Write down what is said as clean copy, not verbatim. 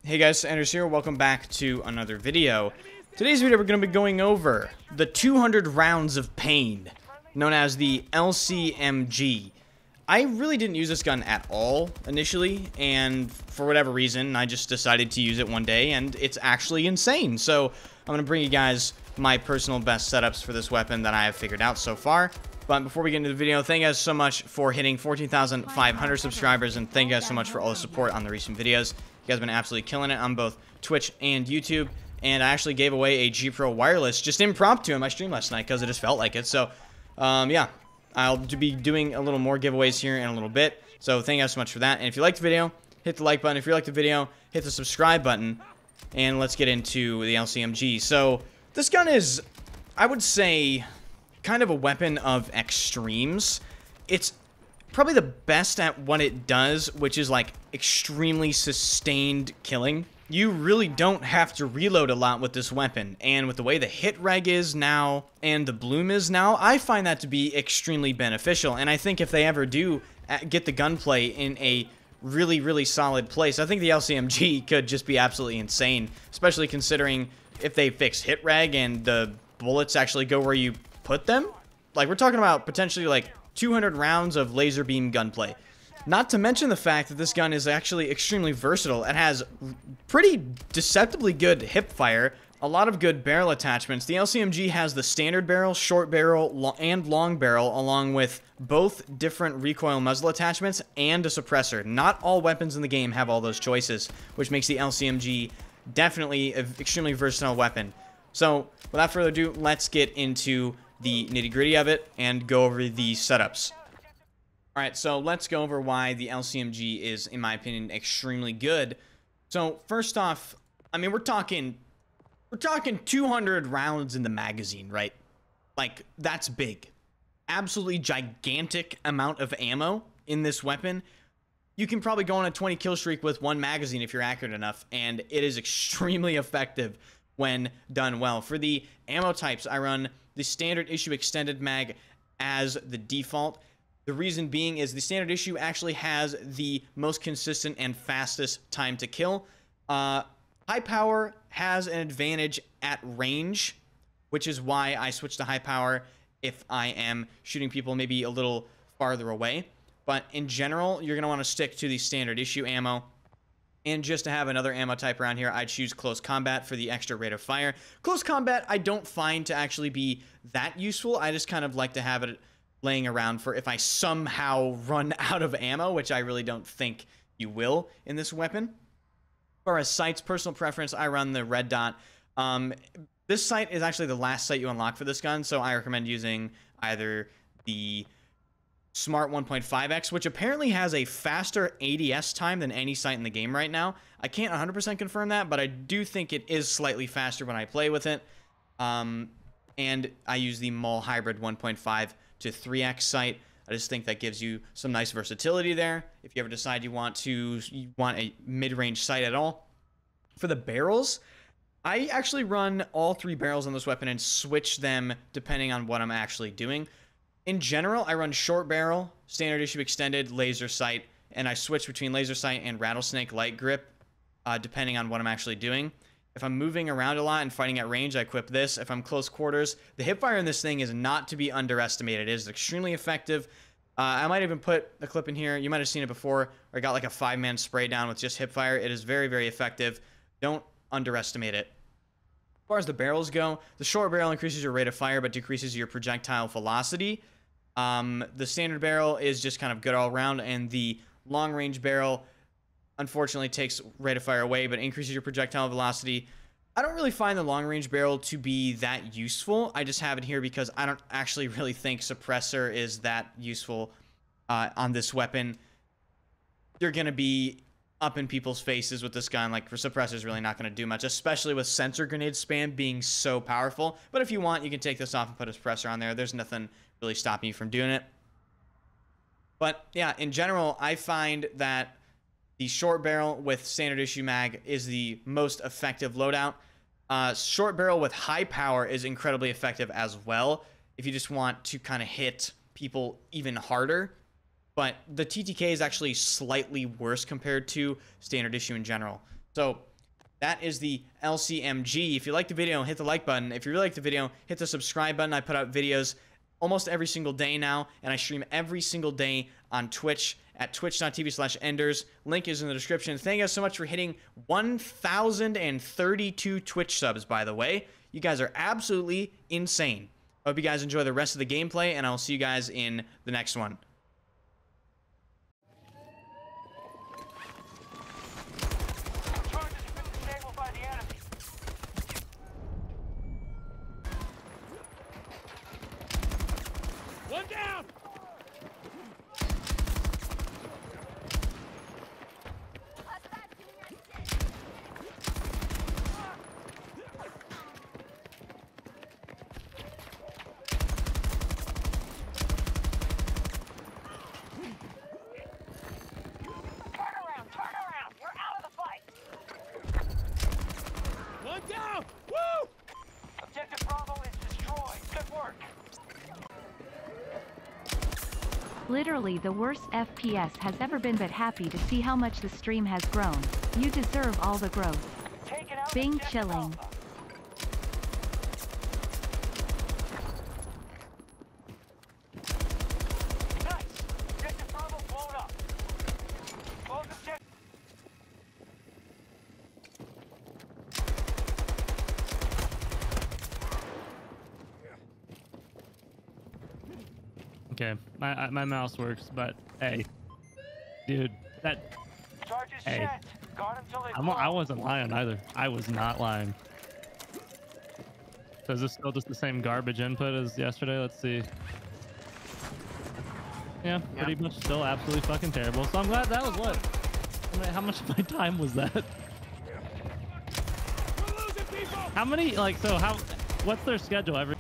Hey guys, Anders here. Welcome back to another video. Today's video we're going to be going over the 200 rounds of pain, known as the LCMG. I really didn't use this gun at all initially, and for whatever reason, I just decided to use it one day, and it's actually insane. So I'm going to bring you guys my personal best setups for this weapon that I have figured out so far. But before we get into the video, thank you guys so much for hitting 14,500 subscribers, and thank you guys so much for all the support on the recent videos. You guys have been absolutely killing it on both Twitch and YouTube, and I actually gave away a G Pro wireless just impromptu in my stream last night because it just felt like it. So, yeah, I'll be doing a little more giveaways here in a little bit. So thank you guys so much for that. And if you liked the video, hit the like button. If you liked the video, hit the subscribe button, and let's get into the LCMG. So this gun is, I would say, kind of a weapon of extremes. It's probably the best at what it does, which is like extremely sustained killing. You really don't have to reload a lot with this weapon, and with the way the hit reg is now and the bloom is now, I find that to be extremely beneficial. And I think if they ever do get the gunplay in a really solid place, I think the LCMG could just be absolutely insane, especially considering if they fix hit reg and the bullets actually go where you put them. Like, we're talking about potentially like 200 rounds of laser beam gunplay. Not to mention the fact that this gun is actually extremely versatile. It has pretty deceptively good hip fire, a lot of good barrel attachments. The LCMG has the standard barrel, short barrel, and long barrel, along with both different recoil muzzle attachments and a suppressor. Not all weapons in the game have all those choices, which makes the LCMG definitely an extremely versatile weapon. So, without further ado, let's get into the nitty-gritty of it and go over the setups. Alright, so let's go over why the LCMG is, in my opinion, extremely good. So, first off, I mean, we're talking 200 rounds in the magazine, right? Like, that's big. Absolutely gigantic amount of ammo in this weapon. You can probably go on a 20 kill streak with one magazine if you're accurate enough, and it is extremely effective when done well. For the ammo types, I run the standard issue extended mag as the default. The reason being is the standard issue actually has the most consistent and fastest time to kill. High power has an advantage at range, which is why I switch to high power if I am shooting people maybe a little farther away. But in general, you're going to want to stick to the standard issue ammo. And just to have another ammo type around here, I choose close combat for the extra rate of fire. Close combat, I don't find to actually be that useful. I just kind of like to have it laying around for if I somehow run out of ammo, which I really don't think you will in this weapon. As far as sights, personal preference, I run the red dot. This sight is actually the last sight you unlock for this gun, so I recommend using either the Smart 1.5x, which apparently has a faster ADS time than any sight in the game right now. I can't 100% confirm that, but I do think it is slightly faster when I play with it. And I use the Mol Hybrid 1.5 to 3x sight. I just think that gives you some nice versatility there if you ever decide you want a mid-range sight at all. For the barrels, I actually run all three barrels on this weapon and switch them depending on what I'm actually doing. In general, I run short barrel, standard issue extended, laser sight, and I switch between laser sight and rattlesnake light grip, depending on what I'm actually doing. If I'm moving around a lot and fighting at range, I equip this. If I'm close quarters, the hipfire in this thing is not to be underestimated. It is extremely effective. I might even put a clip in here. You might have seen it before, where I got like a 5-man spray down with just hipfire. It is very effective. Don't underestimate it. As far as the barrels go, the short barrel increases your rate of fire, but decreases your projectile velocity. The standard barrel is just kind of good all around, and the long range barrel unfortunately takes rate of fire away, but increases your projectile velocity. I don't really find the long range barrel to be that useful. I just have it here because I don't actually really think suppressor is that useful on this weapon. You're going to be up in people's faces with this gun. Like, for suppressor is really not going to do much, especially with sensor grenade spam being so powerful. But if you want, you can take this off and put a suppressor on there. There's nothing really stopping you from doing it. But yeah, in general, I find that the short barrel with standard issue mag is the most effective loadout. Short barrel with high power is incredibly effective as well if you just want to kind of hit people even harder. But the TTK is actually slightly worse compared to standard issue in general. So That is the LCMG. If you like the video, hit the like button. If you really like the video, hit the subscribe button. I put out videos almost every single day now, and I stream every single day on Twitch at twitch.tv/enders. Link is in the description. Thank you guys so much for hitting 1,032 Twitch subs, by the way. You guys are absolutely insane. I hope you guys enjoy the rest of the gameplay, and I'll see you guys in the next one. One down! Turn around! We're out of the fight! One down! Woo! Objective Bravo is destroyed. Good work. Literally the worst FPS has ever been, but happy to see how much the stream has grown. You deserve all the growth. Bing chilling. Nice! Objective Bravo blown up. Close objective. Okay, my mouse works, but hey, dude, that Charge is hey, set. Guard until they I wasn't lying either. I was not lying. So is this still just the same garbage input as yesterday? Let's see. Yeah, pretty much still absolutely fucking terrible. So I'm glad that was what? I mean, how much of my time was that? We're losing people. How many, like, so how, what's their schedule every?